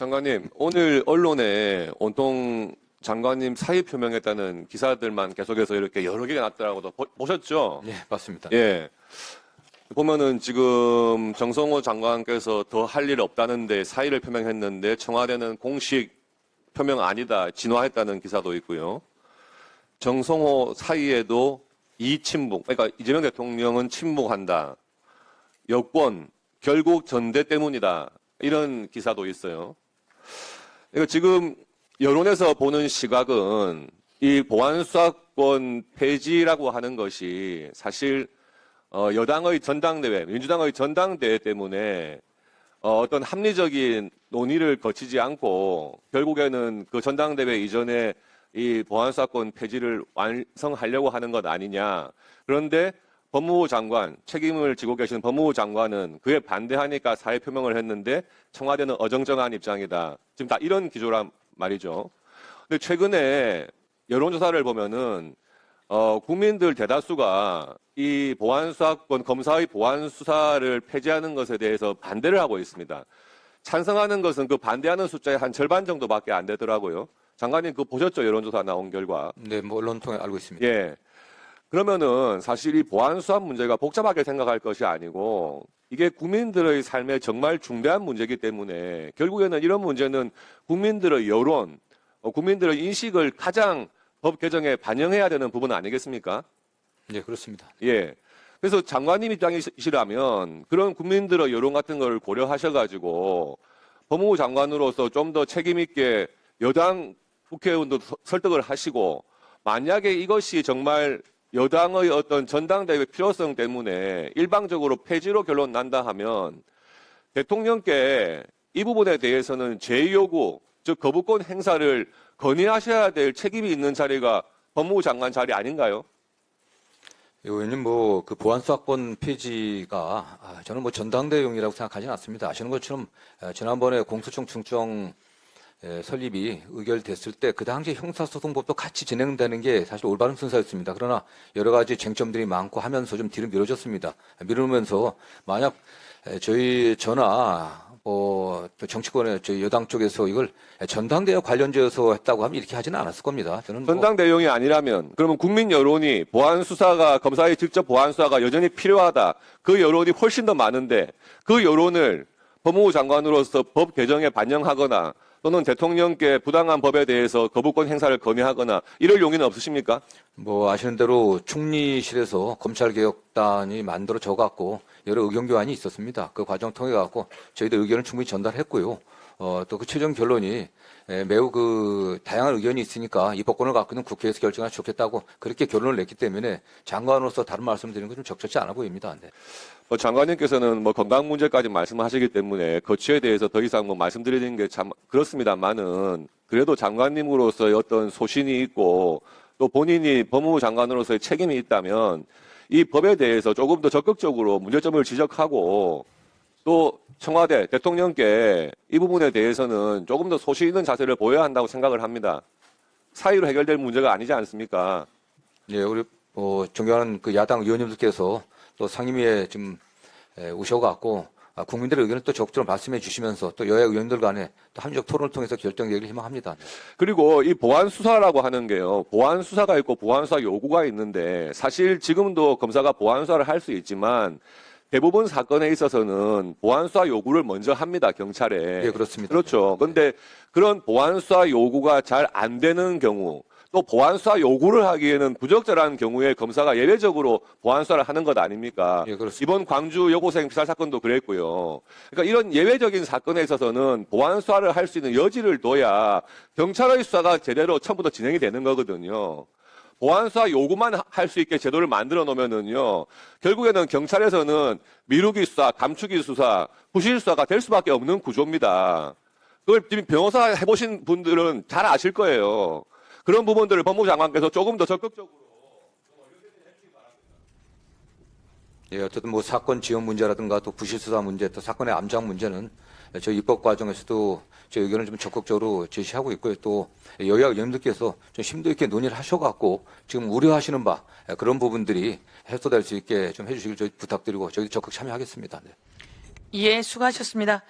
장관님, 오늘 언론에 온통 장관님 사의 표명했다는 기사들만 계속해서 이렇게 여러 개가 났더라고요. 보셨죠? 예, 맞습니다. 예. 보면은 지금 정성호 장관께서 더 할 일 없다는데 사의를 표명했는데 청와대는 공식 표명 아니다, 진화했다는 기사도 있고요. 정성호 사의에도 이친묵, 그러니까 이재명 대통령은 침묵한다. 여권, 결국 전대 때문이다. 이런 기사도 있어요. 그러니까 지금 여론에서 보는 시각은 이 보안수사권 폐지라고 하는 것이 사실 여당의 전당대회, 민주당의 전당대회 때문에 어떤 합리적인 논의를 거치지 않고 결국에는 그 전당대회 이전에 이 보안수사권 폐지를 완성하려고 하는 것 아니냐. 그런데 법무부 장관, 책임을 지고 계시는 법무부 장관은 그에 반대하니까 사의 표명을 했는데 청와대는 어정쩡한 입장이다. 지금 다 이런 기조란 말이죠. 근데 최근에 여론조사를 보면은 국민들 대다수가 이 보안수사권, 검사의 보안수사를 폐지하는 것에 대해서 반대를 하고 있습니다. 찬성하는 것은 그 반대하는 숫자의 한 절반 정도밖에 안 되더라고요. 장관님 그거 보셨죠? 여론조사 나온 결과. 네, 뭐 언론 통해 알고 있습니다. 예. 그러면은 사실 이 보안수사 문제가 복잡하게 생각할 것이 아니고 이게 국민들의 삶에 정말 중대한 문제이기 때문에 결국에는 이런 문제는 국민들의 여론, 국민들의 인식을 가장 법 개정에 반영해야 되는 부분 아니겠습니까? 네, 그렇습니다. 예. 그래서 장관님 입장이시라면 그런 국민들의 여론 같은 걸 고려하셔가지고 법무부 장관으로서 좀 더 책임 있게 여당 국회의원도 설득을 하시고 만약에 이것이 정말 여당의 어떤 전당대회 필요성 때문에 일방적으로 폐지로 결론 난다 하면 대통령께 이 부분에 대해서는 제2요구, 즉 거부권 행사를 건의하셔야 될 책임이 있는 자리가 법무부 장관 자리 아닌가요? 의원님, 뭐 그 보안수사권 폐지가 저는 뭐 전당대회용이라고 생각하지는 않습니다. 아시는 것처럼 지난번에 공소청 중정 설립이 의결됐을 때 그 당시 형사소송법도 같이 진행되는 게 사실 올바른 순서였습니다. 그러나 여러 가지 쟁점들이 많고 하면서 좀 뒤로 미뤄졌습니다. 미루면서 만약 저나 또 정치권의 저희 여당 쪽에서 이걸 전당대회 관련지어서 했다고 하면 이렇게 하지는 않았을 겁니다. 저는 전당대회용이 아니라면 그러면 국민 여론이 보안수사가 검사의 직접 보안수사가 여전히 필요하다. 그 여론이 훨씬 더 많은데 그 여론을 법무부 장관으로서 법 개정에 반영하거나 또는 대통령께 부당한 법에 대해서 거부권 행사를 건의하거나 이럴 용의는 없으십니까? 뭐 아시는 대로 총리실에서 검찰개혁단이 만들어져 갖고 여러 의견 교환이 있었습니다. 그 과정 통해 갖고 저희들 의견을 충분히 전달했고요. 또 그 최종 결론이 매우 그 다양한 의견이 있으니까 입법권을 갖고 있는 국회에서 결정하면 좋겠다고 그렇게 결론을 냈기 때문에 장관으로서 다른 말씀드리는 건 좀 적절치 않아 보입니다. 네. 장관님께서는 건강 문제까지 말씀하시기 때문에 거취에 대해서 더 이상 말씀드리는 게 참 그렇습니다만은 그래도 장관님으로서의 어떤 소신이 있고 또 본인이 법무부 장관으로서의 책임이 있다면 이 법에 대해서 조금 더 적극적으로 문제점을 지적하고 또 청와대 대통령께 이 부분에 대해서는 조금 더 소신 있는 자세를 보여야 한다고 생각을 합니다. 사의로 해결될 문제가 아니지 않습니까? 네, 우리 존경하는 그 야당 의원님들께서 또 상임위에 지금 오셔갖고 국민들의 의견을 또 적극적으로 말씀해 주시면서 또 여야 의원들 간에 또 합리적 토론을 통해서 결정되기를 희망합니다. 그리고 이 보안수사라고 하는 게요. 보안수사가 있고 보안수사 요구가 있는데 사실 지금도 검사가 보안수사를 할 수 있지만 대부분 사건에 있어서는 보안수사 요구를 먼저 합니다. 경찰에. 예, 그렇습니다. 그렇죠. 그런데 그런 보안수사 요구가 잘 안 되는 경우 또 보안수사 요구를 하기에는 부적절한 경우에 검사가 예외적으로 보안수사를 하는 것 아닙니까? 예, 그렇습니다. 이번 광주 여고생 피살 사건도 그랬고요. 그러니까 이런 예외적인 사건에 있어서는 보안수사를 할 수 있는 여지를 둬야 경찰의 수사가 제대로 처음부터 진행이 되는 거거든요. 보안수사 요구만 할 수 있게 제도를 만들어 놓으면은요, 결국에는 경찰에서는 미루기 수사, 감추기 수사, 부실 수사가 될 수밖에 없는 구조입니다. 그걸 지금 변호사 해보신 분들은 잘 아실 거예요. 그런 부분들을 법무부 장관께서 조금 더 적극적으로. 예, 어쨌든 뭐 사건 지원 문제라든가 또 부실 수사 문제, 또 사건의 암장 문제는 저희 입법 과정에서도 제 의견을 좀 적극적으로 제시하고 있고요. 또 여야 의원님들께서 좀 심도 있게 논의를 하셔갖고 지금 우려하시는 바 그런 부분들이 해소될 수 있게 좀 해주시길 저희 부탁드리고 저희 적극 참여하겠습니다. 네. 예, 수고하셨습니다.